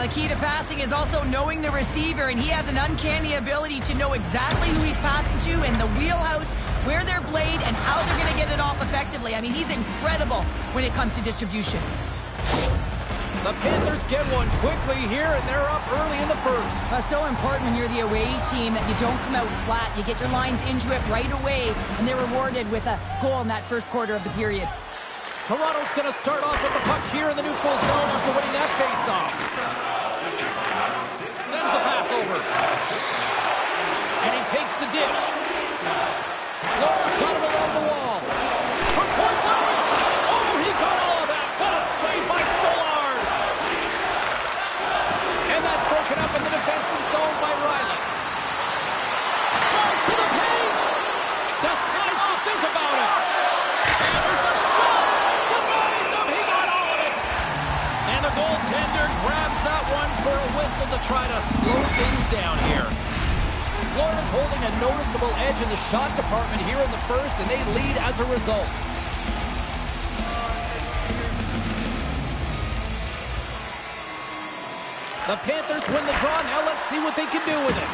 The key to passing is also knowing the receiver, and he has an uncanny ability to know exactly who he's passing to and the wheelhouse, where they're played, and how they're going to get it off effectively. I mean, he's incredible when it comes to distribution. The Panthers get one quickly here, and they're up early in the first. That's so important when you're the away team that you don't come out flat. You get your lines into it right away, and they're rewarded with a goal in that first quarter of the period. Toronto's going to start off with the puck here in the neutral zone after winning that face-off. Sends the pass over. And he takes the dish. Florida's got it along the wall. From point blank. Oh, he got all of that. What a save by Stolarz. And that's broken up in the defensive zone by Riley. Charge to the paint. Decides to think about it. And there's a shot. Denies him. He got all of it. And the goaltender grabs that one for a whistle to try to slow things down here. Florida's holding a noticeable edge in the shot department here in the first, and they lead as a result. The Panthers win the draw. Now let's see what they can do with it.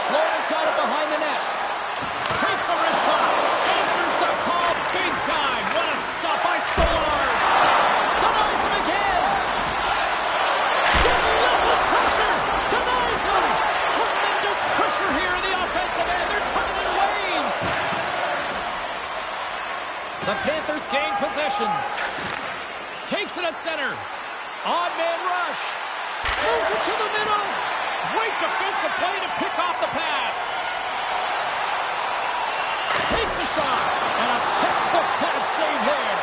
Florida's got it behind the net. Takes a wrist shot. Answers the call big time. What a stop by Stolarz. Denies him again. Relentless pressure. Denies him. Tremendous pressure here in the offensive end. They're coming in waves. The Panthers gain possession. Takes it at center. Odd man rush. Moves it to the middle. Great defensive play to pick off the pass. Takes a shot. And a textbook pad save there.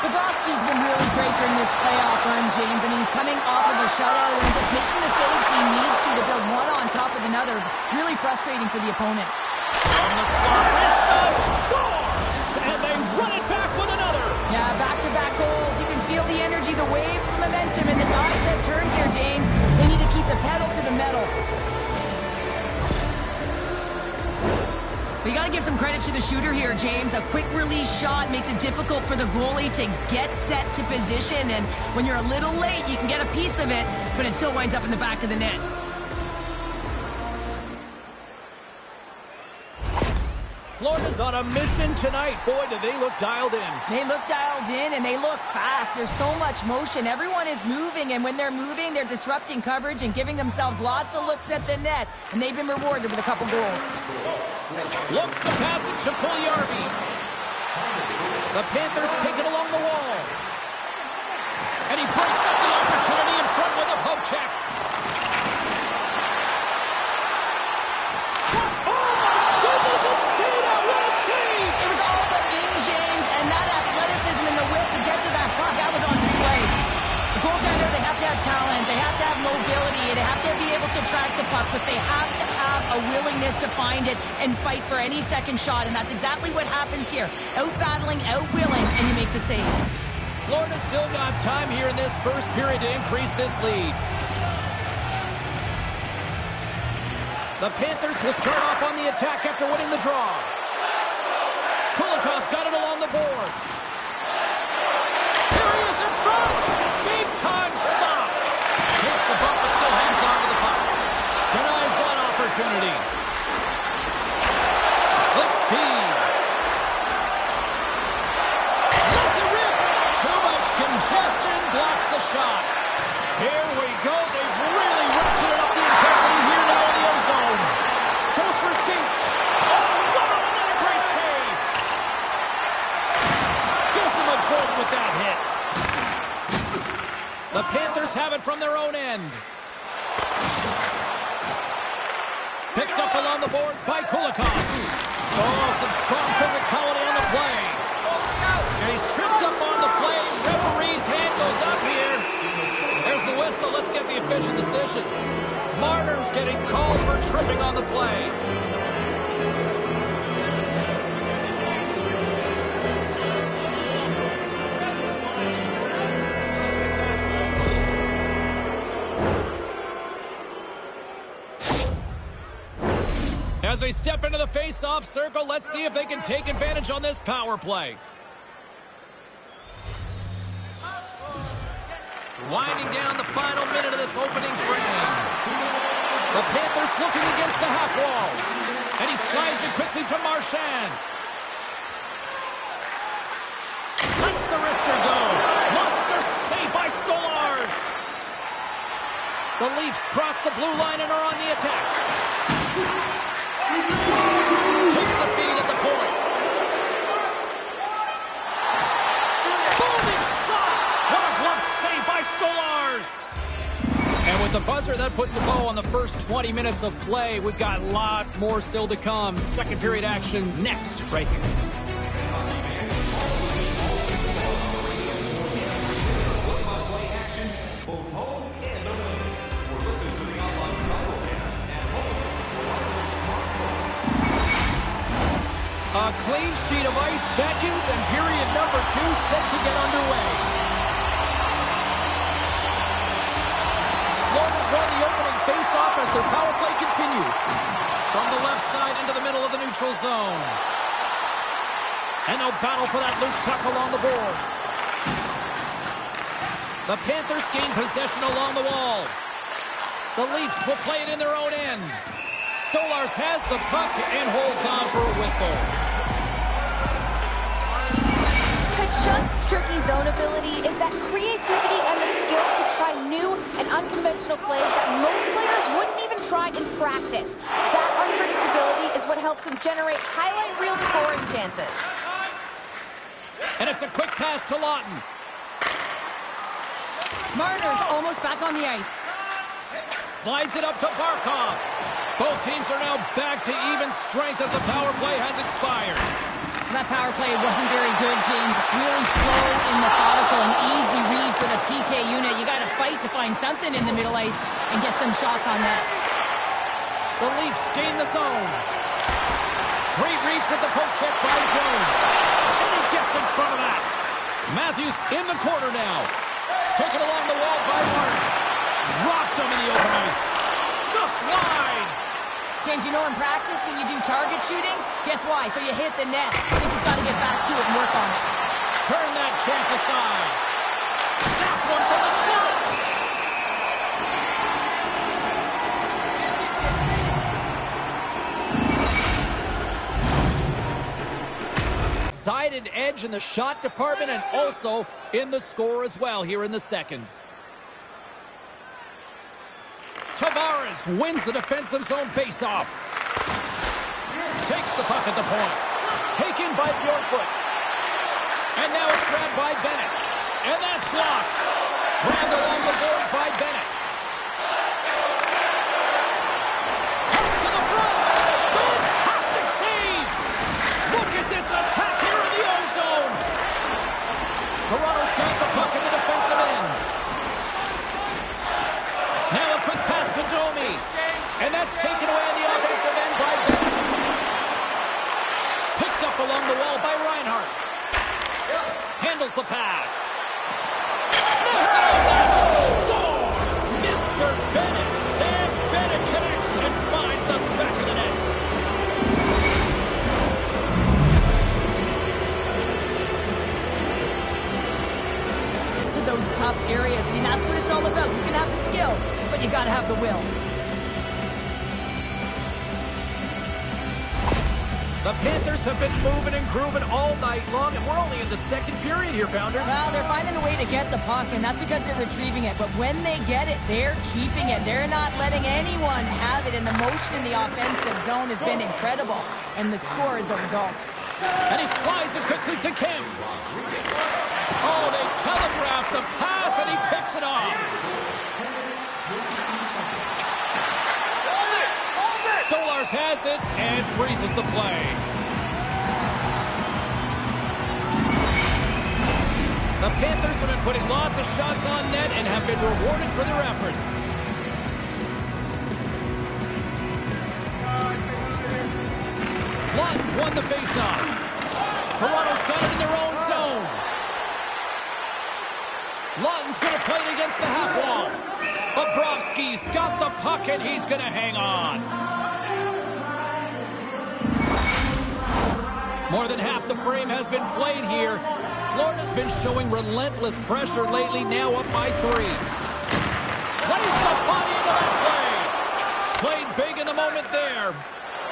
Bobrovsky's been really great during this playoff run, James. I mean, he's coming off of a shutout and just making the saves he needs to build one on top of another. Really frustrating for the opponent. From the slot, wrist shot. Scores! And they run it back with another. Yeah, back-to-back goals. You can feel the energy, the wave, the momentum, and the tides have turned here, James. They need to keep the pedal to the metal. We got to give some credit to the shooter here, James. A quick release shot makes it difficult for the goalie to get set to position, and when you're a little late, you can get a piece of it, but it still winds up in the back of the net. Florida's on a mission tonight. Boy, do they look dialed in. They look dialed in, and they look fast. There's so much motion. Everyone is moving, and when they're moving, they're disrupting coverage and giving themselves lots of looks at the net, and they've been rewarded with a couple goals. Looks to pass it to Puljujarvi. The Panthers take it along the wall. And he breaks up the opportunity in front with a poke check. Talent. They have to have mobility. They have to be able to track the puck, but they have to have a willingness to find it and fight for any second shot, and that's exactly what happens here. Out-battling, out-willing, and you make the save. Florida's still got time here in this first period to increase this lead. The Panthers will start off on the attack after winning the draw. Kulikov's got it along the boards. Here he is in front. Big time stop. Takes a bump but still hangs on to the puck. Denies that opportunity. Slip feed. Lets it rip. Too much congestion blocks the shot. Here we go. They've really ratcheted up the intensity here now in the ozone. Goes for skate. Oh, wow, another great save. Gives him a jolt with that hit. The Panthers have it from their own end. Picked up along the boards by Kulikov. Oh, some strong physicality on the play. And he's tripped up on the play. Referee's hand goes up here. There's the whistle. Let's get the official decision. Marner's getting called for tripping on the play. As they step into the face-off circle, let's see if they can take advantage on this power play. Winding down the final minute of this opening frame. The Panthers looking against the half wall. And he slides it quickly to Marchand. Lets the wrister go. Monster save by Stolarz. The Leafs cross the blue line and are on the attack. Takes the feed at the point. Booming shot. What a glove save by Stolarz. And with the buzzer, that puts a bow on the first 20 minutes of play. We've got lots more still to come. Second period action next, right here. A clean sheet of ice beckons, and period number 2 set to get underway. Florida's won the opening face-off as their power play continues. From the left side into the middle of the neutral zone. And they'll battle for that loose puck along the boards. The Panthers gain possession along the wall. The Leafs will play it in their own end. Stolarz has the puck and holds on for a whistle. Kachuk's tricky zone ability is that creativity and the skill to try new and unconventional plays that most players wouldn't even try in practice. That unpredictability is what helps him generate highlight reel scoring chances. And it's a quick pass to Lawton. Marner's almost back on the ice. Slides it up to Barkov. Both teams are now back to even strength as the power play has expired. That power play wasn't very good, James. Really slow and methodical, an easy read for the PK unit. You got to fight to find something in the middle ice and get some shots on that. The Leafs gain the zone. Great reach with the poke check by Jones. And he gets in front of that. Matthews in the corner now. Taken along the wall by Martin. Rocked him in the open ice. Just wide. James, you know in practice when you do target shooting, guess why? So you hit the net. I think he's got to get back to it and work on it. Turn that chance aside. Snaps one to the slot. Sided edge in the shot department and also in the score as well here in the second. Tavares wins the defensive zone faceoff. Takes the puck at the point. Taken by Bjorkfoot. And now it's grabbed by Bennett. And that's blocked. Grabbed along the boards by Bennett. Comes to the front. Fantastic save. Look at this attack here in the O-zone. Toronto's got the puck in the defensive end. Now a quick pass to Domi. And that's taken away in the offensive end by Bennett. Picked up along the wall by Reinhart. Handles the pass. Snaps it out. Scores! Mr. Bennett. Sam Bennett connects and finds the back of the net. To those tough areas. I mean, that's what it's all about. You can have the skill, but you got to have the will. The Panthers have been moving and grooving all night long, and we're only in the second period here, Pounder. Well, they're finding a way to get the puck, and that's because they're retrieving it. But when they get it, they're keeping it. They're not letting anyone have it, and the motion in the offensive zone has been incredible. And the score is a result. And he slides it quickly to Kemp. Oh, they telegraph the pass, and he picks it off. Stolarz has it and freezes the play. The Panthers have been putting lots of shots on net and have been rewarded for their efforts. Lawton's won the faceoff. Toronto's got it in their own zone. Lawton's going to play it against the half wall. Bobrovsky's got the puck and he's going to hang on. More than half the frame has been played here. Florida's been showing relentless pressure lately, now up by 3. Lays the body into that play. Played big in the moment there.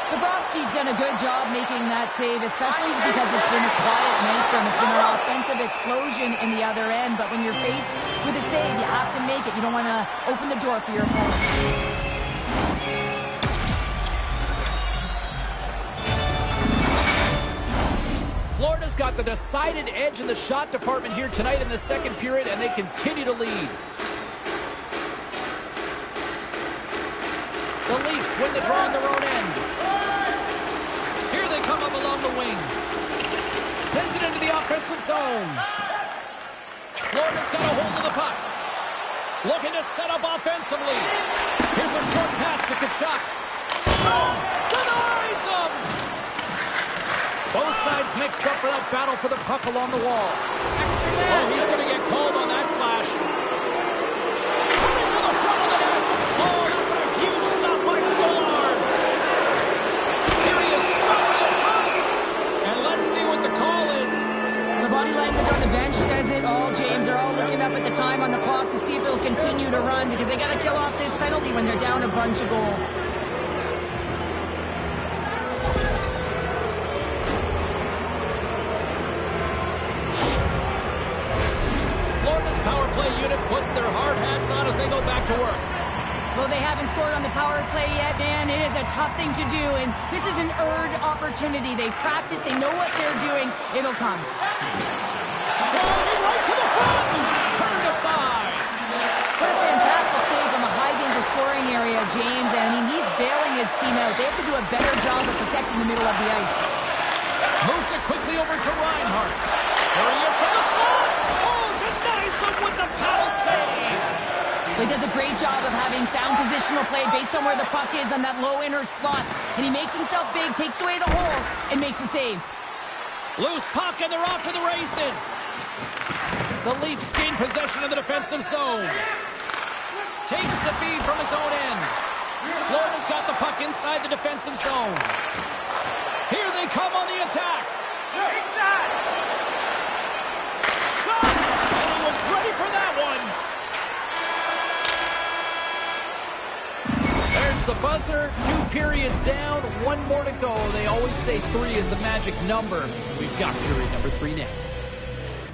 Bobrovsky's done a good job making that save, especially because it's been a quiet night for him. It's been an offensive explosion in the other end, but when you're faced with a save, you have to make it. You don't want to open the door for your opponent. Florida's got the decided edge in the shot department here tonight in the second period, and they continue to lead. The Leafs win the draw on their own end. Here they come up along the wing. Sends it into the offensive zone. Florida's got a hold of the puck. Looking to set up offensively. Here's a short pass to Tkachuk. Denies him! Both sides mixed up for that battle for the puck along the wall. Oh, he's going to get called on that slash. Coming to the front of the net. Oh, that's a huge stop by Stolarz. Here he is shot with a shot. And let's see what the call is. The body language on the bench says it all, James. They're all looking up at the time on the clock to see if it'll continue to run because they got to kill off this penalty when they're down a bunch of goals. Power play unit puts their hard hats on as they go back to work. Though they haven't scored on the power play yet, man, it is a tough thing to do, and this is an earned opportunity. They practice, they know what they're doing. It'll come. Driving right to the front, turned aside. What a fantastic save from a high danger scoring area, James. And I mean, he's bailing his team out. They have to do a better job of protecting the middle of the ice. Moves it quickly over to Reinhart. There he is from the slot. Oh, denies him with the paddle save. He does a great job of having sound positional play based on where the puck is on that low inner slot. And he makes himself big, takes away the holes, and makes a save. Loose puck, and they're off to the races. The Leafs gain possession of the defensive zone. Takes the feed from his own end. Florida's got the puck inside the defensive zone. Here they come on the attack. Shot! And he was ready for that one. There's the buzzer. 2 periods down. 1 more to go. They always say 3 is the magic number. We've got period number 3 next.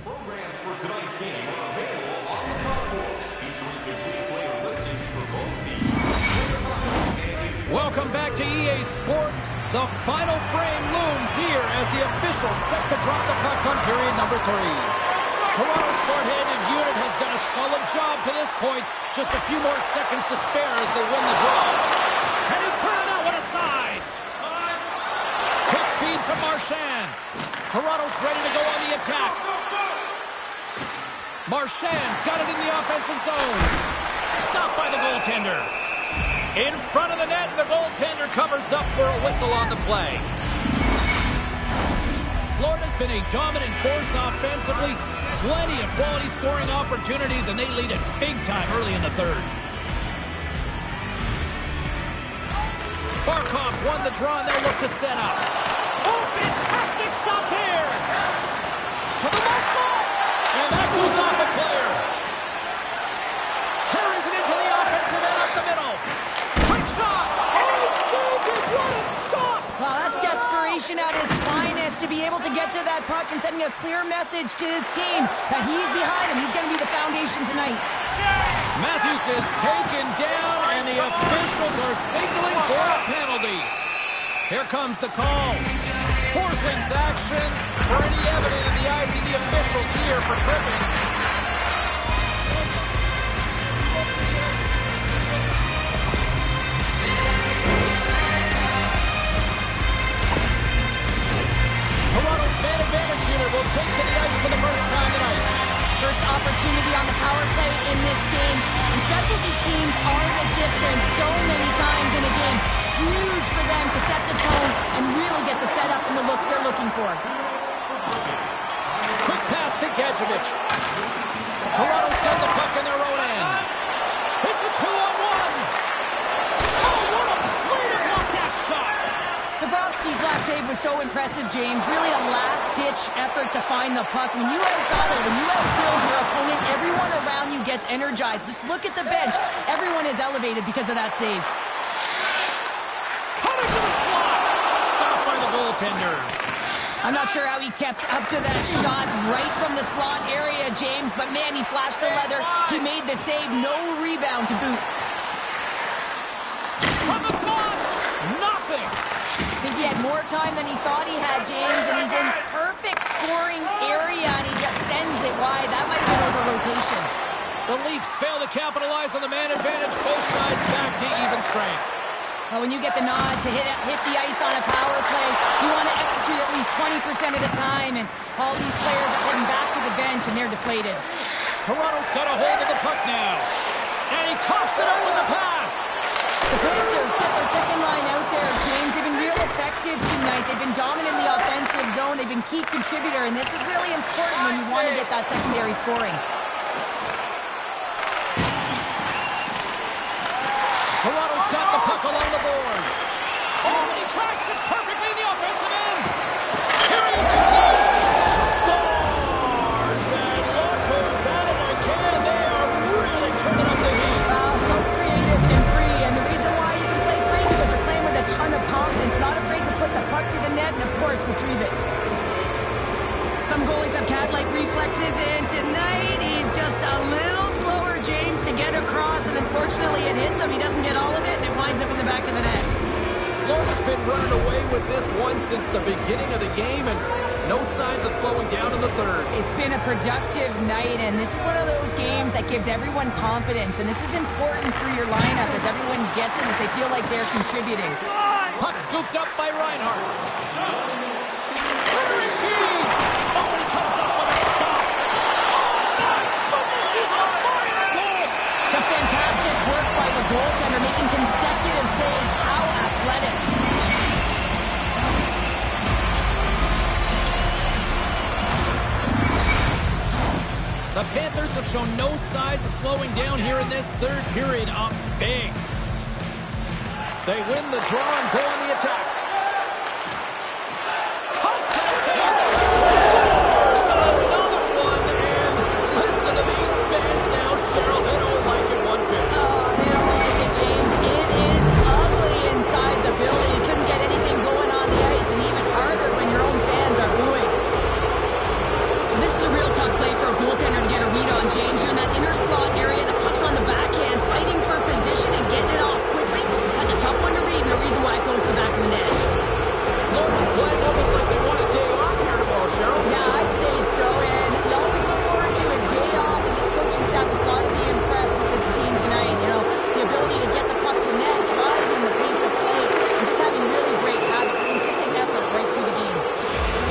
Programs for tonight's game are available on the platform, featuring complete player listings for both teams. Welcome back to EA Sports. The final frame looms here as the officials set to drop the puck on period number 3. Toronto's shorthanded unit has done a solid job to this point. Just a few more seconds to spare as they win the draw. And he turned that one aside. Quick feed to Marchand. Toronto's ready to go on the attack. Marchand's got it in the offensive zone. Stopped by the goaltender. In front of the net, the goaltender covers up for a whistle on the play. Florida's been a dominant force offensively. Plenty of quality scoring opportunities, and they lead it big time early in the third. Barkov won the draw, and they'll look to set up. Oh, fantastic stop there! To the muscle! And that goes off the clear. Carries it into the offensive end up the middle. Quick shot! Oh, he saved it! What a stop! Well, that's desperation at its finest to be able to get to that puck and sending a clear message to his team that he's behind him. He's going to be the foundation tonight. Matthews is taken down, and the officials are signaling for a penalty. Here comes the call. Forsling's actions pretty evident in the eyes of the officials here for tripping. Toronto's man advantage unit will take to the ice for the first time tonight. First opportunity on the power play in this game. And specialty teams are the difference so many times in a game. Huge for them to set the tone and really get the setup and the looks they're looking for. Quick pass to Gadjevich. Toronto's got the puck in their own end. It's a 2-on-1. Oh, what a play to block that shot. Bobrovsky's last save was so impressive, James. Really a last-ditch effort to find the puck. When you out-battle, when you outskill your opponent, everyone around you gets energized. Just look at the bench. Everyone is elevated because of that save. Cutting to the slot. Stopped by the goaltender. I'm not sure how he kept up to that shot right from the slot area, James, but man, he flashed the leather. He made the save. No rebound to boot. From the slot. Nothing. I think he had more time than he thought he had, James, and he's in perfect scoring area, and he just sends it wide. That might have been over rotation. The Leafs fail to capitalize on the man advantage. Both sides back to even strength. Well, when you get the nod to hit the ice on a power play, you want to execute at least 20% of the time, and all these players are heading back to the bench, and they're deflated. Toronto's got a hold of the puck now. And he coughs it out with the pass. The Panthers get their second line out there, James. They've been real effective tonight. They've been dominant in the offensive zone. They've been key contributor, and this is really important when you want to get that secondary scoring. Toronto's got the puck along the boards. Oh, and he tracks it perfectly in the offensive end. Here he is, James. Stars and look who's at it again. They are really turning up the heat. So creative and free, and the reason why you can play free because you're playing with a ton of confidence, not afraid to put the puck to the net, and of course retrieve it. Some goalies have cat-like reflexes, and tonight he's just a little slower, James, to get across, and unfortunately it hits him. He doesn't get all of it, and it winds up in the back of the net. Florida's been running away with this one since the beginning of the game, and no signs of slowing down in the third. It's been a productive night, and this is one of those games that gives everyone confidence, and this is important for your lineup as everyone gets it, as they feel like they're contributing. Puck scooped up by Reinhart. Centering feed. Oh, and he comes up with a stop. Oh, my goodness, he's on fire. Goal. Just fantastic work by the goaltender, making consecutive saves. How athletic. The Panthers have shown no signs of slowing down here in this third period. Up big. They win the draw and go on the attack. Cuts to the pitch. Scores another one. And listen to these fans now, Cheryl. They don't like it one bit. Oh, they don't like it, James. It is ugly inside the building. You couldn't get anything going on the ice, and even harder when your own fans are booing. This is a real tough play for a goaltender to get a read on, James. You're in that inner slot area. The puck's on the backhand, fighting for position and getting it off quickly. That's a tough one to read, and the reason why it goes to the back of the net. Florida's playing almost like they want a day off here tomorrow, Cheryl. Yeah, I'd say so, and you always look forward to a day off, and this coaching staff has got to be impressed with this team tonight. You know, the ability to get the puck to net, driving the pace of play, and just having really great habits, consistent effort right through the game.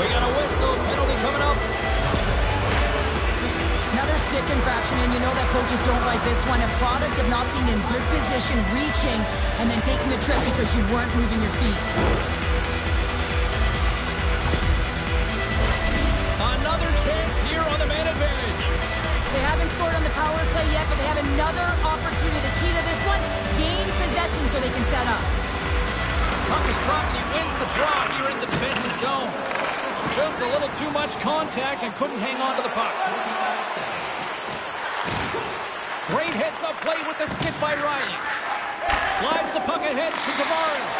We got a whistle, penalty coming up. Another stick infraction, and you know that coaches don't like this one. A product of not being in good position, reaching, and then taking the trip because you weren't moving your feet. Another chance here on the man advantage. They haven't scored on the power play yet, but they have another opportunity. The key to this one, gain possession so they can set up. Puck is dropped, and he wins the draw here in the defensive zone. Just a little too much contact and couldn't hang on to the puck. Great heads-up play with the stick by Riley. Slides the puck ahead to Tavares.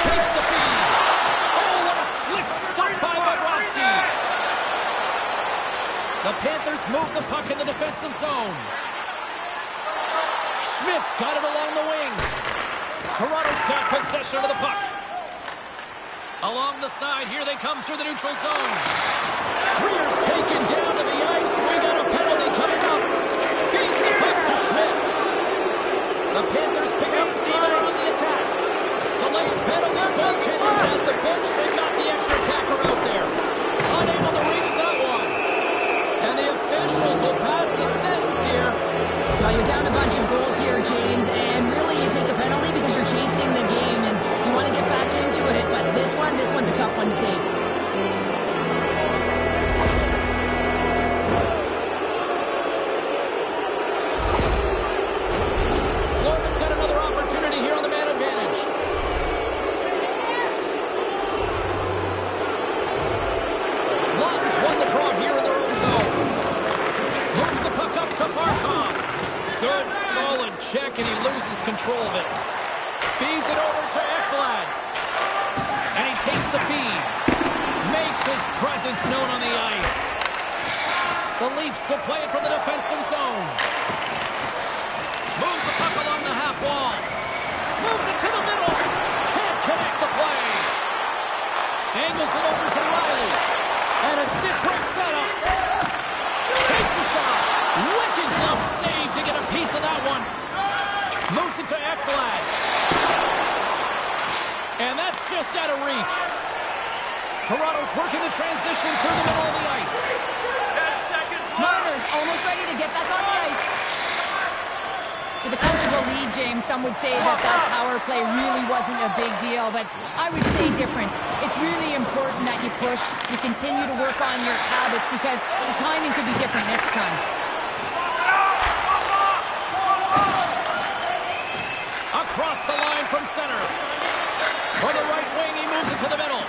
Takes the feed. Oh, what a slick stop by Bobrovsky. The Panthers move the puck in the defensive zone. Schmidt's got it along the wing. Toronto's got possession of the puck. Along the side, here they come through the neutral zone. Freer's taken down to the ice. We got a penalty coming up. Feeds the puck to Schmidt. The Panthers pick up steam and are on the attack. Delayed penalty. Goaltenders at the bench. They've got the extra attacker out there. Unable to reach that one. And the officials will pass the sentence here. Well, you're down a bunch of goals here, James, and really you take a penalty because you're chasing the game and you want to get back into it, but this one's a tough one to take. Florida's got another opportunity here on the man advantage. check, and he loses control of it. Feeds it over to Ekblad. And he takes the feed. Makes his presence known on the ice. The Leafs will play it from the defensive zone. Moves the puck along the half wall. Moves it to the middle. Can't connect the play. Angles it over to Riley. And a stick breaks that up. Takes a shot. Wicked glove save to get a piece of that one. Moves it to Ekblad. And that's just out of reach. Toronto's working the transition through the middle of the ice. 10 seconds left. Marner's almost ready to get back on the ice. With a comfortable lead, James, some would say that power play really wasn't a big deal, but I would say different. It's really important that you push, you continue to work on your habits, because the timing could be different next time. Across the line from center. For the right wing, he moves it to the middle.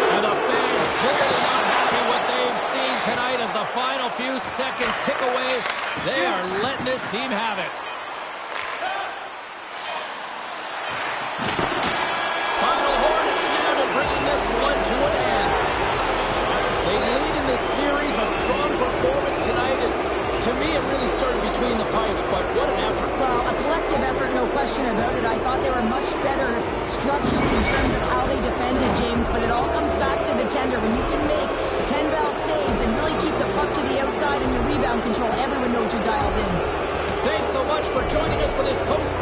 And the fans clearly not happy what they've seen tonight as the final few seconds tick away. They are letting this team have it. Final horn is sounded, bringing this one to an end. They lead in this series, a strong performance tonight. And to me, it really started between the pipes, but what an effort. Well, a collective effort, no question about it. I thought they were much better structured in terms of how they defended, James, but it all comes back to the tender. When you can make 10 foul saves and really keep the puck to the outside and your rebound control, everyone knows you're dialed in. Thanks so much for joining us for this post